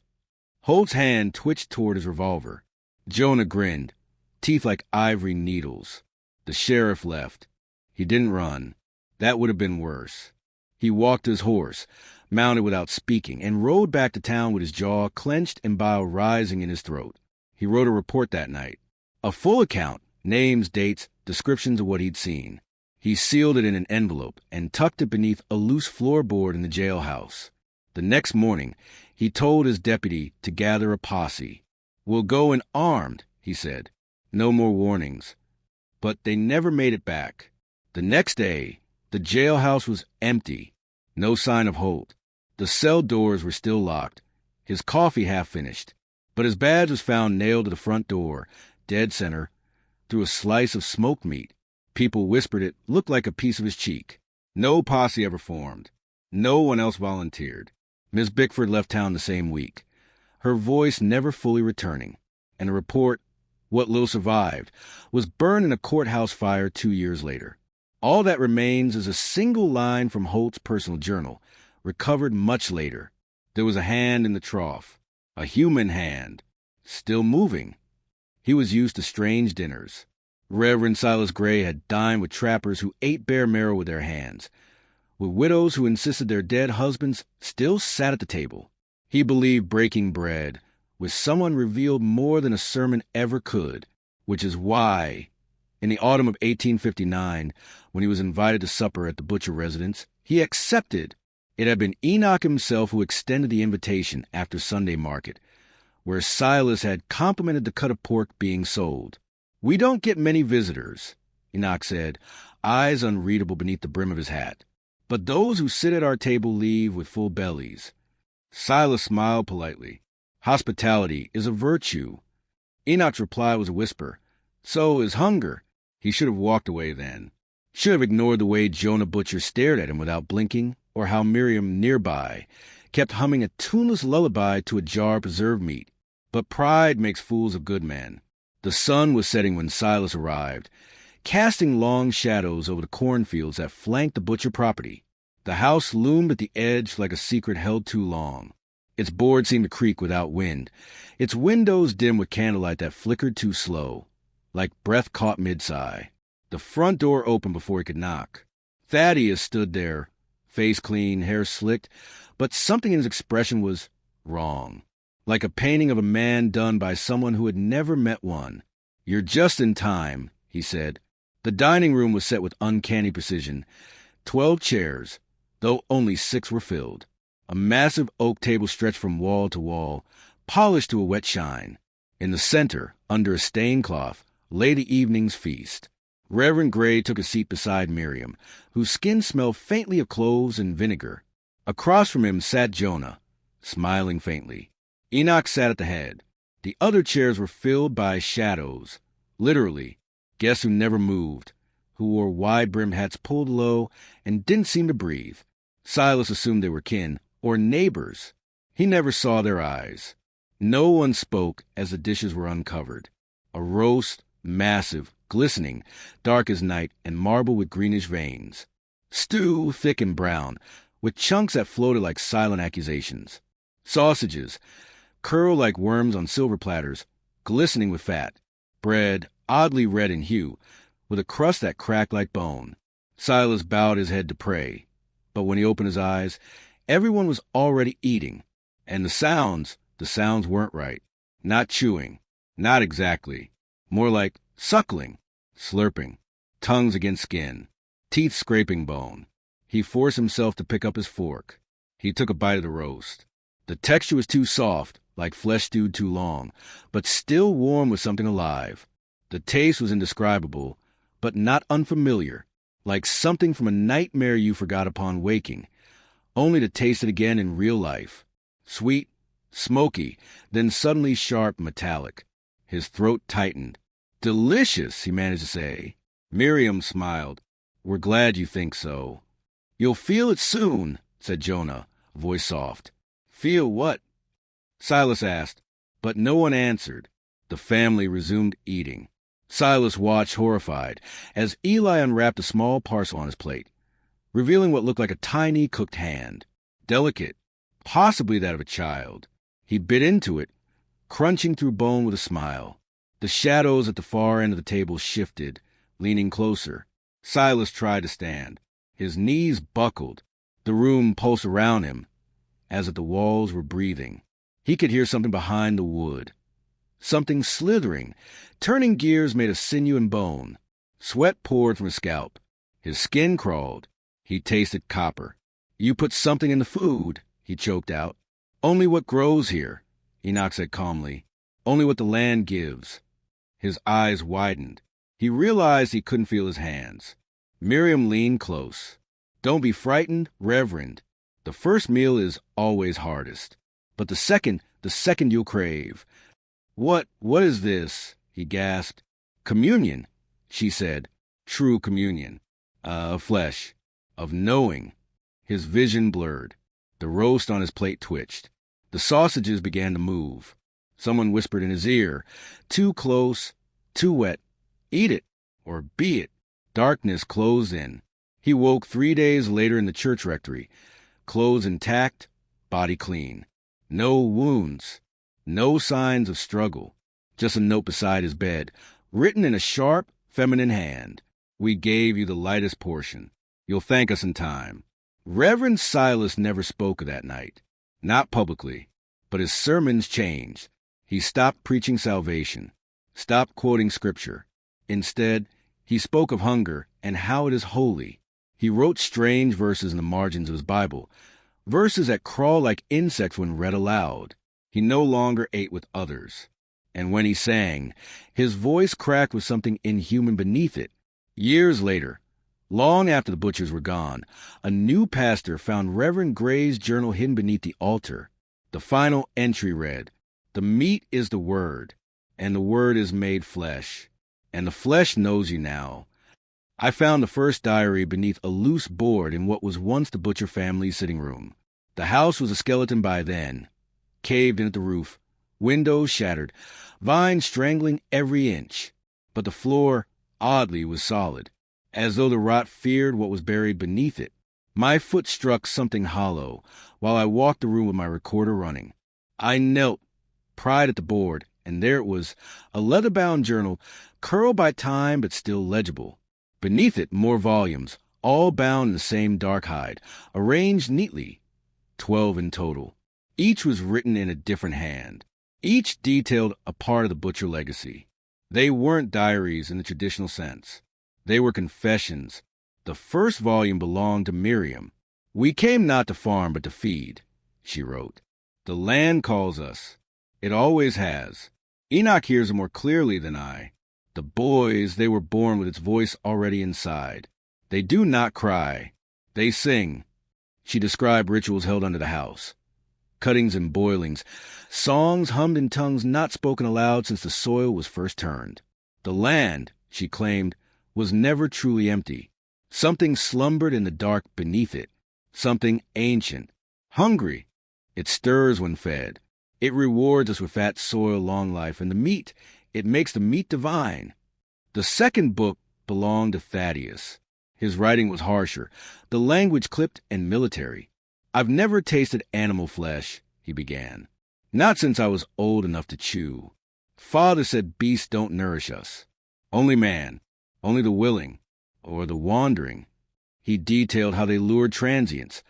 Holt's hand twitched toward his revolver. Jonah grinned, teeth like ivory needles. The sheriff left. He didn't run. That would have been worse. He walked his horse, mounted without speaking, and rode back to town with his jaw clenched and bile rising in his throat. He wrote a report that night. A full account, names, dates, descriptions of what he'd seen. He sealed it in an envelope and tucked it beneath a loose floorboard in the jailhouse. The next morning, he told his deputy to gather a posse. "We'll go in armed," he said. No more warnings. But they never made it back. The next day, the jailhouse was empty. No sign of Holt. The cell doors were still locked. His coffee half finished. But his badge was found nailed to the front door, dead center, through a slice of smoked meat. People whispered it looked like a piece of his cheek. No posse ever formed. No one else volunteered. Miss Bickford left town the same week, her voice never fully returning, and the report, what little survived, was burned in a courthouse fire 2 years later. All that remains is a single line from Holt's personal journal, recovered much later. There was a hand in the trough, a human hand, still moving. He was used to strange dinners. Reverend Silas Gray had dined with trappers who ate bear marrow with their hands, with widows who insisted their dead husbands still sat at the table. He believed breaking bread with someone revealed more than a sermon ever could, which is why, in the autumn of 1859, when he was invited to supper at the Butcher residence, he accepted It had been Enoch himself who extended the invitation after Sunday market, where Silas had complimented the cut of pork being sold. "We don't get many visitors," Enoch said, eyes unreadable beneath the brim of his hat. "But those who sit at our table leave with full bellies." Silas smiled politely. "Hospitality is a virtue." Enoch's reply was a whisper. "So is hunger." He should have walked away then. Should have ignored the way Jonah Butcher stared at him without blinking, or how Miriam, nearby, kept humming a tuneless lullaby to a jar of preserved meat. But pride makes fools of good men. The sun was setting when Silas arrived, casting long shadows over the cornfields that flanked the Butcher property. The house loomed at the edge like a secret held too long. Its boards seemed to creak without wind, its windows dim with candlelight that flickered too slow, like breath caught mid-sigh. The front door opened before he could knock. Thaddeus stood there, face clean, hair slicked, but something in his expression was wrong, like a painting of a man done by someone who had never met one. "You're just in time," he said. The dining room was set with uncanny precision. 12 chairs, though only 6 were filled. A massive oak table stretched from wall to wall, polished to a wet shine. In the center, under a stained cloth, lay the evening's feast. Reverend Gray took a seat beside Miriam, whose skin smelled faintly of cloves and vinegar. Across from him sat Jonah, smiling faintly. Enoch sat at the head. The other chairs were filled by shadows, literally, guests who never moved, who wore wide-brimmed hats pulled low and didn't seem to breathe. Silas assumed they were kin, or neighbors. He never saw their eyes. No one spoke as the dishes were uncovered. A roast, massive, glistening, dark as night, and marble with greenish veins. Stew, thick and brown, with chunks that floated like silent accusations. Sausages, curled like worms on silver platters, glistening with fat. Bread, oddly red in hue, with a crust that cracked like bone. Silas bowed his head to pray, but when he opened his eyes, everyone was already eating. And the sounds weren't right. Not chewing. Not exactly. More like suckling, slurping, tongues against skin, teeth scraping bone. He forced himself to pick up his fork. He took a bite of the roast. The texture was too soft, like flesh stewed too long, but still warm with something alive. The taste was indescribable, but not unfamiliar, like something from a nightmare you forgot upon waking, only to taste it again in real life. Sweet, smoky, then suddenly sharp, metallic. His throat tightened. "Delicious," he managed to say. Miriam smiled. "We're glad you think so." "You'll feel it soon," said Jonah, voice soft. "Feel what?" Silas asked, but no one answered. The family resumed eating. Silas watched horrified as Eli unwrapped a small parcel on his plate, revealing what looked like a tiny cooked hand, delicate, possibly that of a child. He bit into it, crunching through bone with a smile. The shadows at the far end of the table shifted, leaning closer. Silas tried to stand. His knees buckled. The room pulsed around him, as if the walls were breathing. He could hear something behind the wood. Something slithering, turning gears made of sinew and bone. Sweat poured from his scalp. His skin crawled. He tasted copper. "You put something in the food," he choked out. "Only what grows here," Enoch said calmly. "Only what the land gives." His eyes widened. He realized he couldn't feel his hands. Miriam leaned close. "Don't be frightened, Reverend. The first meal is always hardest. But the second you'll crave." What is this?" he gasped. "Communion," she said. "True communion. Of flesh. Of knowing." His vision blurred. The roast on his plate twitched. The sausages began to move. Someone whispered in his ear, "Too close, too wet. Eat it, or be it." Darkness closed in. He woke 3 days later in the church rectory, clothes intact, body clean. No wounds. No signs of struggle, just a note beside his bed, written in a sharp, feminine hand. "We gave you the lightest portion. You'll thank us in time." Reverend Silas never spoke of that night, not publicly, but his sermons changed. He stopped preaching salvation, stopped quoting scripture. Instead, he spoke of hunger and how it is holy. He wrote strange verses in the margins of his Bible, verses that crawl like insects when read aloud. He no longer ate with others. And when he sang, his voice cracked with something inhuman beneath it. Years later, long after the butchers were gone, a new pastor found Reverend Gray's journal hidden beneath the altar. The final entry read, "The meat is the word, and the word is made flesh, and the flesh knows you now." I found the first diary beneath a loose board in what was once the Butcher family's sitting room. The house was a skeleton by then, caved in at the roof, windows shattered, vines strangling every inch. But the floor, oddly, was solid, as though the rot feared what was buried beneath it. My foot struck something hollow while I walked the room with my recorder running. I knelt, pried at the board, and there it was, a leather-bound journal, curled by time but still legible. Beneath it, more volumes, all bound in the same dark hide, arranged neatly, 12 in total. Each was written in a different hand. Each detailed a part of the Butcher legacy. They weren't diaries in the traditional sense. They were confessions. The first volume belonged to Miriam. "We came not to farm but to feed," she wrote. "The land calls us. It always has. Enoch hears it more clearly than I. The boys, they were born with its voice already inside. They do not cry. They sing." She described rituals held under the house. Cuttings and boilings, songs hummed in tongues not spoken aloud since the soil was first turned. The land, she claimed, was never truly empty. Something slumbered in the dark beneath it. Something ancient. Hungry. It stirs when fed. It rewards us with fat soil, long life, and the meat. It makes the meat divine. The second book belonged to Thaddeus. His writing was harsher, the language clipped and military. "I've never tasted animal flesh," he began. "Not since I was old enough to chew. Father said beasts don't nourish us. Only man, only the willing, or the wandering." He detailed how they lured transients,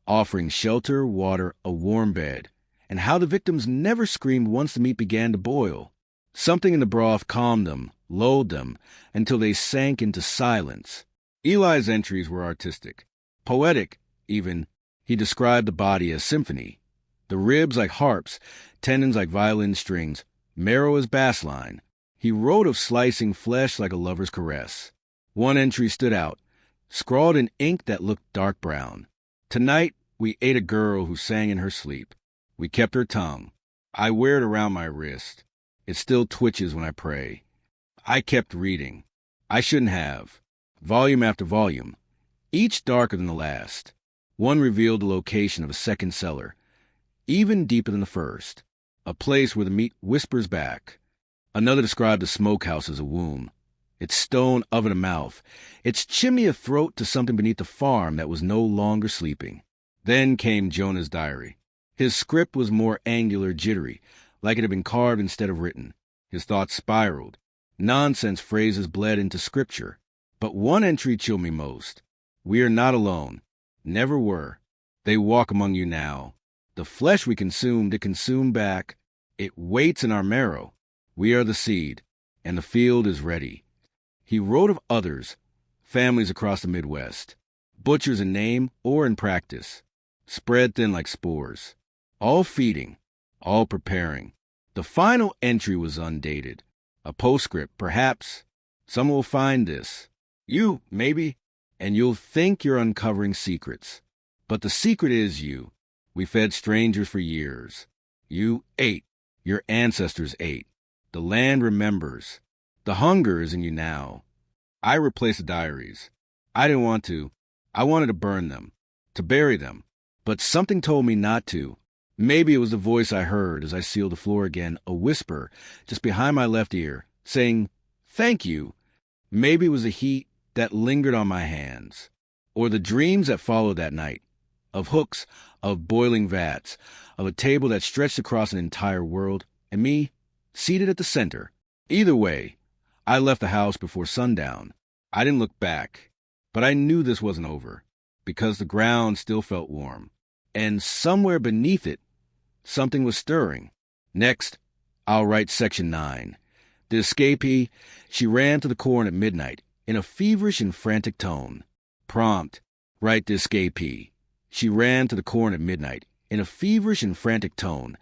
offering shelter, water, a warm bed, and how the victims never screamed once the meat began to boil. Something in the broth calmed them, lulled them, until they sank into silence. Eli's entries were artistic, poetic, even. He described the body as symphony, the ribs like harps, tendons like violin strings, marrow as bass line. He wrote of slicing flesh like a lover's caress. One entry stood out, scrawled in ink that looked dark brown. "Tonight we ate a girl who sang in her sleep. We kept her tongue. I wear it around my wrist. It still twitches when I pray. I kept reading. I shouldn't have. Volume after volume, each darker than the last. One revealed the location of a second cellar, even deeper than the first, a place where the meat whispers back. Another described the smokehouse as a womb, its stone oven a mouth, its chimney a throat to something beneath the farm that was no longer sleeping. Then came Jonah's diary. His script was more angular, jittery, like it had been carved instead of written. His thoughts spiraled. Nonsense phrases bled into scripture. But one entry chilled me most. "We are not alone. Never were. They walk among you now. The flesh we consumed, it consumed back. It waits in our marrow. We are the seed, and the field is ready." He wrote of others, families across the Midwest, butchers in name or in practice, spread thin like spores, all feeding, all preparing. The final entry was undated, a postscript, perhaps. "Someone will find this. You, maybe, and you'll think you're uncovering secrets. But the secret is you. We fed strangers for years. You ate. Your ancestors ate. The land remembers. The hunger is in you now." I replaced the diaries. I didn't want to. I wanted to burn them, to bury them. But something told me not to. Maybe it was the voice I heard as I sealed the floor again, a whisper just behind my left ear, saying, "Thank you." Maybe it was the heat that lingered on my hands, or the dreams that followed that night, of hooks, of boiling vats, of a table that stretched across an entire world, and me, seated at the center. Either way, I left the house before sundown. I didn't look back, but I knew this wasn't over, because the ground still felt warm, and somewhere beneath it, something was stirring. Next, I'll write Section 9. The escapee, she ran to the corn at midnight, in a feverish and frantic tone. Prompt, write the escapee. She ran to the corn at midnight in a feverish and frantic tone,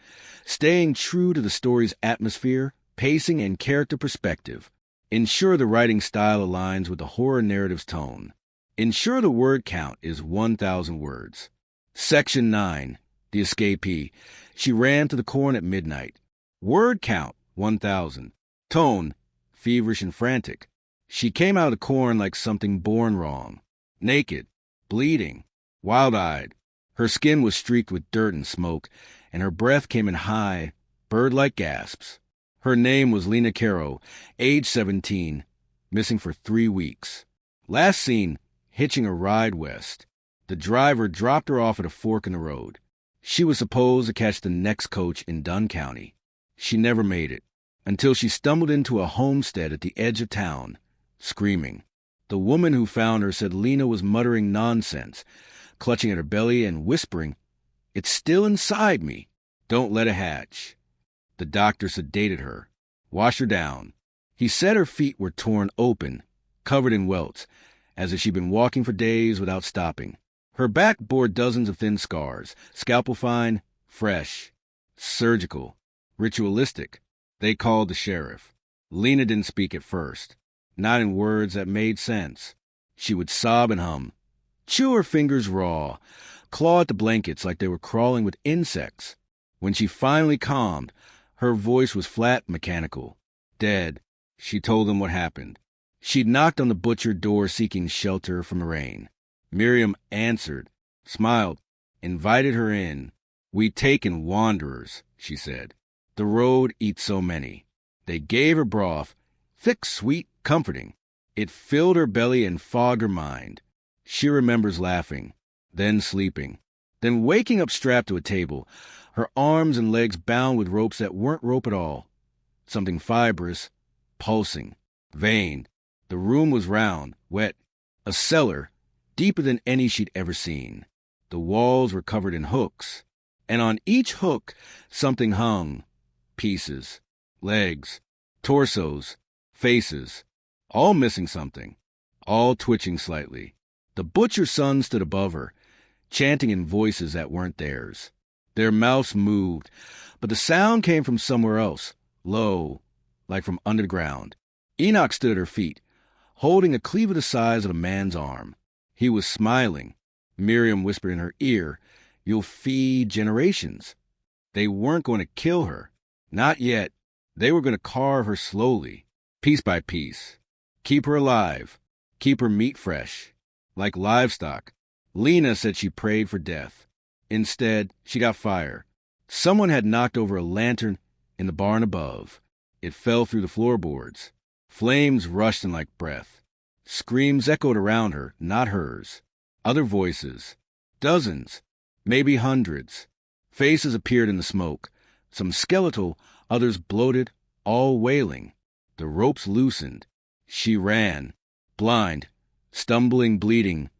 staying true to the story's atmosphere, pacing, and character perspective. Ensure the writing style aligns with the horror narrative's tone. Ensure the word count is 1,000 words. Section 9. The Escapee. She ran to the corn at midnight. Word count, 1,000. Tone, feverish and frantic. She came out of the corn like something born wrong. Naked, bleeding, wild-eyed. Her skin was streaked with dirt and smoke, and her breath came in high, bird-like gasps. Her name was Lena Caro, age 17, missing for 3 weeks. Last seen, hitching a ride west. The driver dropped her off at a fork in the road. She was supposed to catch the next coach in Dunn County. She never made it, until she stumbled into a homestead at the edge of town, screaming. The woman who found her said Lena was muttering nonsense, clutching at her belly and whispering, "It's still inside me. Don't let it hatch." The doctor sedated her, washed her down. He said her feet were torn open, covered in welts, as if she'd been walking for days without stopping. Her back bore dozens of thin scars, scalpel fine, fresh, surgical, ritualistic. They called the sheriff. Lena didn't speak at first, not in words that made sense. She would sob and hum, chew her fingers raw, claw at the blankets like they were crawling with insects. When she finally calmed, her voice was flat, mechanical. Dead. She told them what happened. She'd knocked on the butcher door seeking shelter from the rain. Miriam answered, smiled, invited her in. "We'd taken wanderers," she said. "The road eats so many." They gave her broth, thick, sweet, comforting. It filled her belly and fogged her mind. She remembers laughing, then sleeping, then waking up strapped to a table, her arms and legs bound with ropes that weren't rope at all. Something fibrous, pulsing, vein. The room was round, wet, a cellar, deeper than any she'd ever seen. The walls were covered in hooks, and on each hook something hung. Pieces, legs, torsos, faces, all missing something, all twitching slightly. The butcher's son stood above her, chanting in voices that weren't theirs. Their mouths moved, but the sound came from somewhere else, low, like from under the ground. Enoch stood at her feet, holding a cleaver the size of a man's arm. He was smiling. Miriam whispered in her ear, "You'll feed generations." They weren't going to kill her. Not yet. They were going to carve her slowly, piece by piece. Keep her alive. Keep her meat fresh. Like livestock. Lena said she prayed for death. Instead, she got fire. Someone had knocked over a lantern in the barn above. It fell through the floorboards. Flames rushed in like breath. Screams echoed around her, not hers. Other voices. Dozens. Maybe hundreds. Faces appeared in the smoke. Some skeletal, others bloated, all wailing. The ropes loosened. She ran. Blind. Stumbling, bleeding.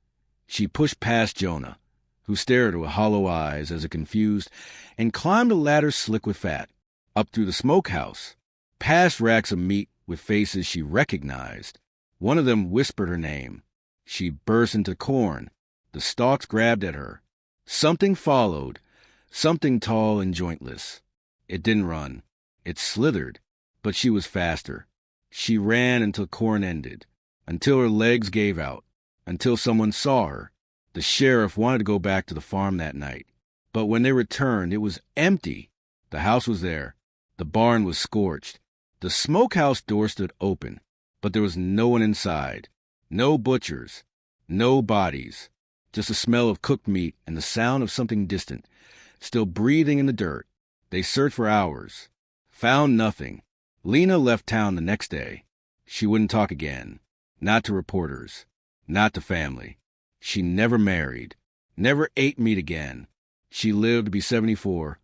She pushed past Jonah, who stared with hollow eyes as if confused, and climbed a ladder slick with fat. Up through the smokehouse. Past racks of meat with faces she recognized. One of them whispered her name. She burst into corn. The stalks grabbed at her. Something followed, something tall and jointless. It didn't run. It slithered, but she was faster. She ran until corn ended, until her legs gave out, until someone saw her. The sheriff wanted to go back to the farm that night, but when they returned, it was empty. The house was there. The barn was scorched. The smokehouse door stood open, but there was no one inside. No butchers. No bodies. Just the smell of cooked meat and the sound of something distant, still breathing in the dirt. They searched for hours. Found nothing. Lena left town the next day. She wouldn't talk again. Not to reporters. Not to family. She never married. Never ate meat again. She lived to be 74,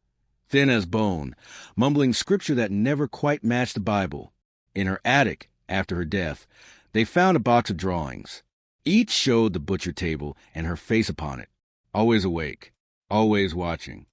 thin as bone, mumbling scripture that never quite matched the Bible. In her attic, after her death, they found a box of drawings. Each showed the butcher table and her face upon it, always awake, always watching.